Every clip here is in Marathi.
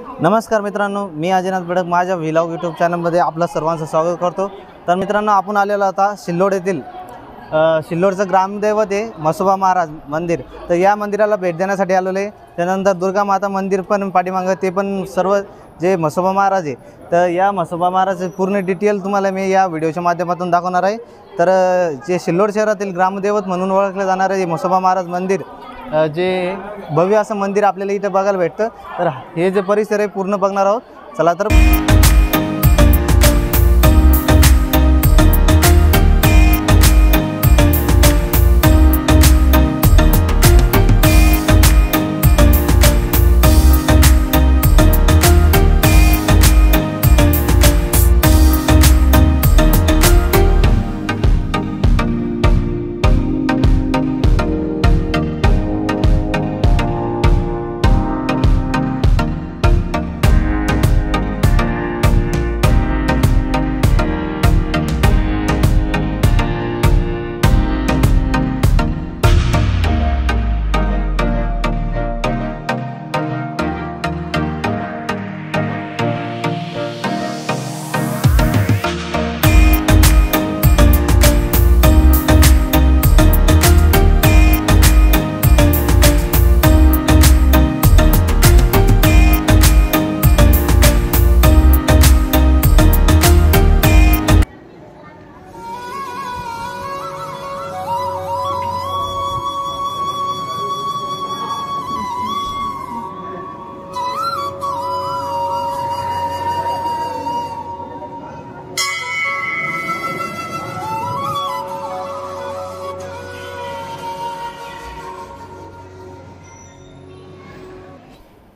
नमस्कार मित्रांनो, मी अजिनाथ बेडक माझ्या व्लॉग यूट्यूब चॅनलमध्ये आपलं सर्वांचं स्वागत करतो। तर मित्रांनो, आपण आलेलो आता सिल्लोड येथील सिल्लोडचं ग्रामदैवत आहे म्हसोबा महाराज मंदिर। तर या मंदिराला भेट देण्यासाठी आलेलो आहे। त्यानंतर दुर्गा माता मंदिर पण पाठीमागं, ते पण सर्व जे म्हसोबा महाराज आहे। तर या म्हसोबा महाराजचे पूर्ण डिटेल तुम्हाला मी या व्हिडिओच्या माध्यमातून दाखवणार आहे। तर जे सिल्लोड शहरातील ग्रामदैवत म्हणून ओळखले जाणारे म्हसोबा महाराज मंदिर, जे भव्य असं मंदिर आपल्याला इथे बघायला भेटतं। तर हे जे परिसर आहे पूर्ण बघणार आहोत। चला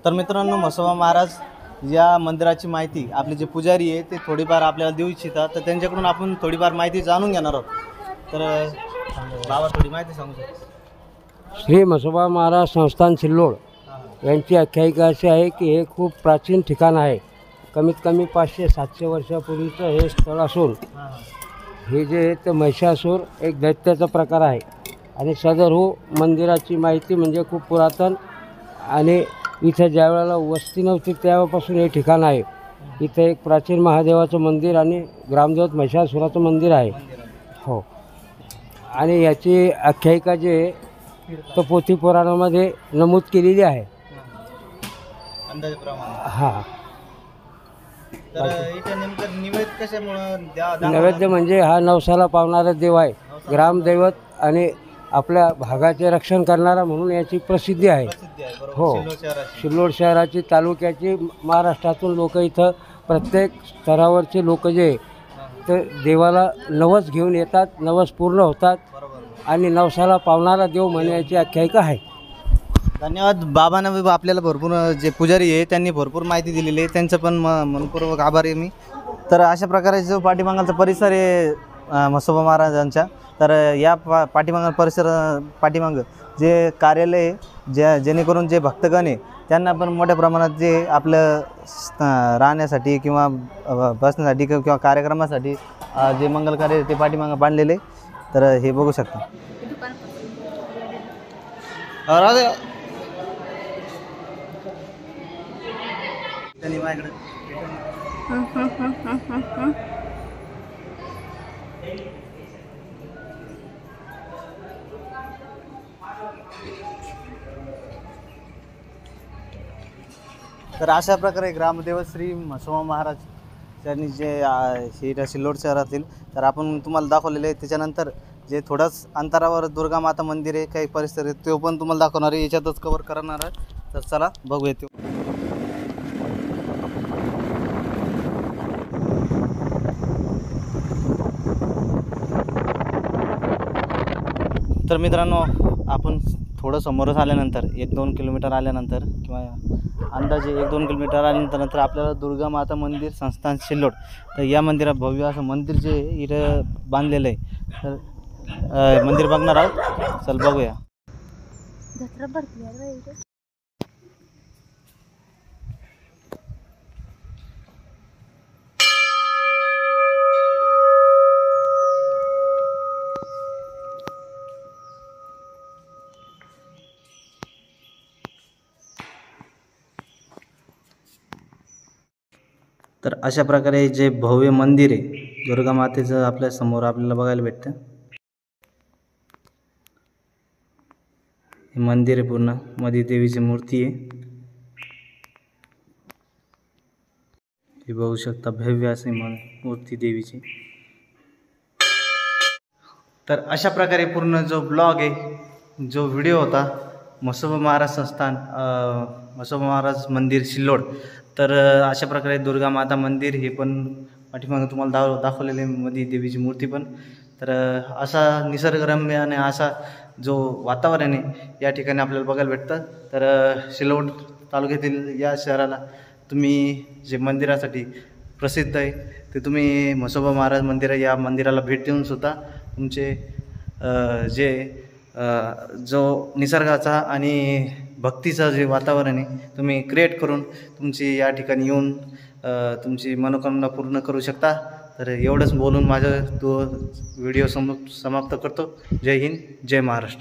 तर मित्रांनो, म्हसोबा महाराज या मंदिराची माहिती आपले जे पुजारी आहे ते थोडीफार आपल्याला देऊ इच्छितात। तर त्यांच्याकडून आपण थोडीफार माहिती जाणून घेणार आहोत। तर बाबा, थोडी माहिती सांगू शकता? श्री म्हसोबा महाराज संस्थान सिल्लोड यांची आख्यायिका अशी आहे की हे खूप प्राचीन ठिकाण आहे। कमीत कमी 500-700 वर्षापूर्वीचं हे स्थळ असून हे जे आहे ते महिषासूर एक दैत्याचा प्रकार आहे। आणि सदर मंदिराची माहिती म्हणजे खूप पुरातन, आणि इथे ज्या वेळेला वस्ती नव्हती त्यावेळेपासून हे ठिकाण आहे। इथे एक प्राचीन महादेवाचं मंदिर आणि ग्रामदेवत महिषासुराचं मंदिर आहे। हो, आणि याची आख्यायिका जे तर पोथी पुराणामध्ये नमूद केलेली आहे अंदाजाप्रमाणे। हां, तर इथे नेमकं नैवेद्य कशामुळे नैवेद्य म्हणजे हा नवसाला पावणारा देव आहे, ग्रामदैवत आणि आपल्या भागाचे रक्षण करणारा म्हणून याची प्रसिद्धी आहे। हो, सिल्लोड शहराची, तालुक्याची, महाराष्ट्रातून लोक इथं प्रत्येक स्तरावरचे लोक जे तर देवाला नवस घेऊन येतात, नवस पूर्ण होतात आणि नवसाला पावणारा देव म्हणण्याची आख्यायिका आहे। धन्यवाद बाबांना, आपल्याला भरपूर जे पुजारी आहे त्यांनी भरपूर माहिती दिलेली आहे, त्यांचं पण मनपूर्वक आभारी आहे मी। तर अशा प्रकारे जो पाठीमागांचा परिसर आहे म्हसोबा महाराजांच्या, तर या पाठीमागं पाठीमागं जे कार्यालय आहे, जेणेकरून जे भक्तगण आहे त्यांना पण मोठ्या प्रमाणात जे आपलं राहण्यासाठी किंवा बसण्यासाठी किंवा कार्यक्रमासाठी जे मंगल कार्य ते पाठीमागं बांधलेले। तर हे बघू शकता। तर अशा प्रकारे ग्रामदेवत श्री म्हसोबा महाराज त्यांनी जे सिल्लोड शहरातील, तर आपण तुम्हाला दाखवलेले आहे। त्याच्यानंतर जे थोडंच अंतरावर दुर्गा माता मंदिर आहे, काही परिसर आहे, तो पण तुम्हाला दाखवणार आहे, याच्यातच कवर करणार आहे। तर चला बघूया ते। तर मित्रांनो, आपण थोडं समोरच आल्यानंतर 1-2 किलोमीटर आल्यानंतर किंवा अंदाजे 1-2 किलोमीटर आल्यानंतर आपल्याला दुर्गा माता मंदिर संस्थान सिल्लोड, तर या मंदिरात भव्य असं मंदिर जे इथं बांधलेलं आहे, तर मंदिर बघणार आहोत। चल बघूया। तर अशा प्रकारे जे भव्य मंदिर आहे दुर्गा मातेचं आपल्या समोर आपल्याला बघायला भेटतं. हे मंदिर आहे पूर्ण, मध्ये देवीची मूर्ती आहे. हे बघू शकता भव्य अशी मूर्ती देवीची. तर अशा प्रकारे पूर्ण जो ब्लॉग आहे, जो व्हिडिओ होता म्हसोबा महाराज संस्थान म्हसोबा महाराज मंदिर सिल्लोड, तर अशा प्रकारे दुर्गा माता मंदिर हे पण पाठीमागं तुम्हाला दाखवलेले मध्ये देवीची मूर्ती पण. तर असा निसर्गरम्य आणि असा जो वातावरण आहे या ठिकाणी आपल्याला बघायला भेटतं. तर सिल्लोड तालुक्यातील या शहराला तुम्ही जे मंदिरासाठी प्रसिद्ध आहे ते तुम्ही म्हसोबा महाराज मंदिर या मंदिराला भेट देऊन सुद्धा तुमचे जे जो निसर्गाचा आणि भक्तीचं जे वातावरण आहे तुम्ही क्रिएट करून तुमची या ठिकाणी येऊन तुमची मनोकामना पूर्ण करू शकता. तर एवढंच बोलून माझा तो व्हिडिओ समाप्त करतो. जय हिंद, जय महाराष्ट्र.